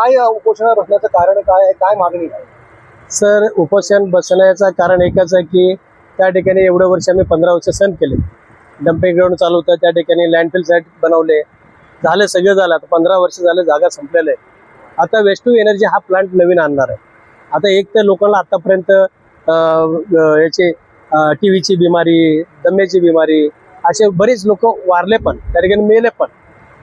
काय उपोषणाला बसण्याचं कारण काय आहे, काय मागणी आहे? सर, उपोषण बसण्याचं कारण एकच आहे की त्या ठिकाणी एवढे वर्ष आम्ही 15 वर्ष सहन केले. डम्पिंग ग्राउंड चालू होतं, त्या ठिकाणी लँडफिल साईट बनवले, झालं सगळं झालं. आता 15 वर्ष झाले, जागा संपलेलं आहे. आता वेस्ट टू एनर्जी हा प्लांट नवीन आणणार आहे. आता एक तर लोकांना आतापर्यंत याचे टीव्हीची बिमारी, दम्याची बिमारी, असे बरेच लोक वारले पण, त्या ठिकाणी मेले पण.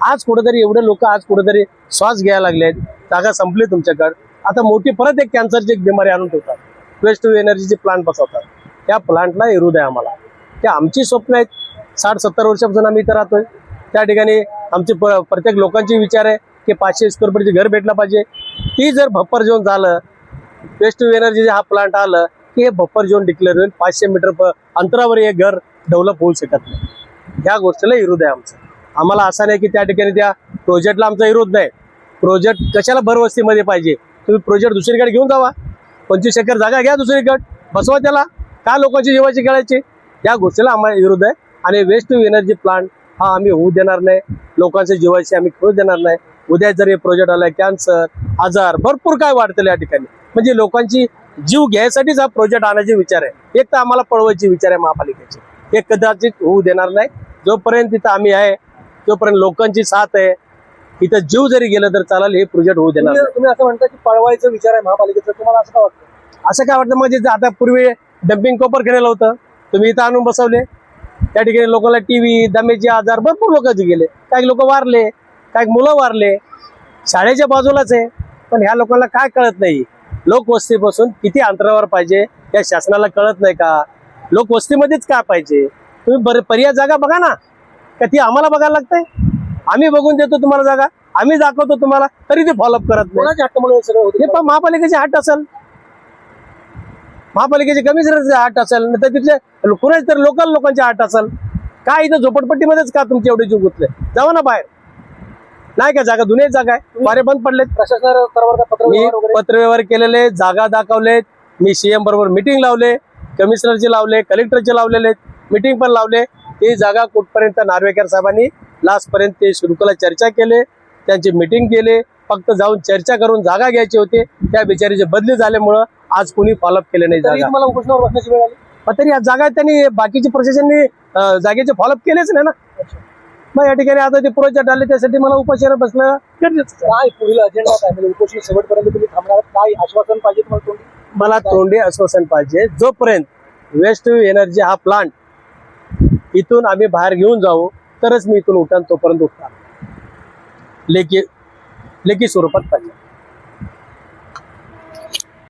आज कुठेतरी एवढे लोक आज कुठेतरी श्वास घ्यायला लागले, जागा संपली तुमच्याकडे. आता मोठी परत एक कॅन्सरची एक बिमारी आणून ठेवतात. वेस्ट टू एनर्जीचे प्लांट बसवतात. त्या प्लांटला विरोध आहे आम्हाला. ते आमची स्वप्न आहेत. 60-70 वर्षापासून आम्ही इथं राहतोय. त्या ठिकाणी आमचे प्रत्येक लोकांचे विचार आहे की 500 स्क्वेअर फीटचे घर भेटलं पाहिजे. ती जर भप्पर झोन झालं, वेस्ट टू एनर्जी हा प्लांट आलं की हे भप्पर झोन डिक्लेअर होईल. 500 मीटर अंतरावर हे घर डेव्हलप होऊ शकत नाही. ह्या गोष्टीला विरोध आहे आमचा. आम्हाला असं नाही की त्या ठिकाणी त्या प्रोजेक्टला आमचा विरोध नाही. प्रोजेक्ट कशाला भरवस्तीमध्ये पाहिजे? तुम्ही प्रोजेक्ट दुसरीकडे घेऊन जावा. 25 एकर जागा घ्या दुसरीकडे, बसवा त्याला. का लोकांची जीवाची खेळायची? या गोष्टीला आम्हाला विरोध आहे. आणि वेस्ट टू एनर्जी प्लांट हा आम्ही होऊ देणार नाही. लोकांच्या जीवाची आम्ही खेळू देणार नाही. उद्या जर हे प्रोजेक्ट आला, कॅन्सर, आजार भरपूर काय वाढतील या ठिकाणी. म्हणजे लोकांची जीव घ्यायसाठीच हा प्रोजेक्ट आणायचे विचार आहे. एक तर आम्हाला पळवायचे विचार आहे महापालिकेचे. हे कदाचित होऊ देणार नाही. जोपर्यंत तिथं आम्ही आहे, जोपर्यंत लोकांची साथ आहे, इथं जीव जरी गेलं तर चालेल, हे प्रोजेक्ट होऊ देणार नाही. तुम्ही असं म्हणता की पळवायचा विचार आहे महापालिकेचा, तुम्हाला असं काय वाटतं? असं काय वाटतं? म्हणजे आता पूर्वी डम्पिंग कोपर केलेलं होतं, तुम्ही इथं आणून बसवले. त्या ठिकाणी लोकांना टीव्ही, दमेचे आजार भरपूर लोकांचे गेले. काही लोक वारले, काही मुलं वारले. शाळेच्या बाजूलाच आहे. पण ह्या लोकांना काय कळत नाही? लोकवस्तीपासून किती अंतरावर पाहिजे या शासनाला कळत नाही का? लोकवस्तीमध्येच का पाहिजे? तुम्ही पर्याय जागा बघा ना. का ती आम्हाला बघायला लागतंय? आम्ही बघून देतो तुम्हाला जागा, आम्ही दाखवतो तुम्हाला, तरी ते फॉलोअप करत नाही. कोणाच्या हट्टामुळे सगळं होतं? हे पण महापालिकेचे हट असेल, महापालिकेचे कमिशनरचे हट असेल, नाही तर तिथले कुणाच तर लोकल लोकांचे हट असेल. काय इथं झोपडपट्टीमध्येच का तुमचे एवढे जीव गुंतले? जावा ना बाहेर. नाही का जागा? दुनियेत जागा आहे, वारे बंद पडलेत. प्रशासनाला मी पत्रव्यवहार केलेले, जागा दाखवलेत. मी सीएम बरोबर मिटिंग लावले, कमिशनरचे लावले, कलेक्टरचे लावलेले, मिटिंग पण लावले. ती जागा कुठपर्यंत नार्वेकर साहेबांनी लास्ट पर्यंत ते शुल्कला चर्चा केले, त्यांची मिटिंग केले. फक्त जाऊन चर्चा करून जागा घ्यायची होती. त्या बिचारीचे बदली झाल्यामुळं आज कोणी फॉलोअप केले नाही जागा. मला उपोषणावर बसण्याची वेळ आली. पण तरी या जागा त्यांनी बाकीच्या प्रशासनाने जागेचे फॉलोअप केलेच नाही ना. मग या ठिकाणी आता ते प्रोजेक्ट आले, त्यासाठी मला उपोषणावर बसणं गरजेचं आहे. काय पुढील अजेंडा काय? म्हणजे उपोषण शेवटपर्यंत तुम्ही थांबणार? काय आश्वासन पाहिजे तुम्हाला? तोंडी मला तोंडी आश्वासन पाहिजे. जोपर्यंत वेस्ट टू एनर्जी हा प्लांट इथून आम्ही बाहेर घेऊन जाऊ, तरच मी इथून उठान, तोपर्यंत उठणार. लेखी स्वरूपात पाहिजे.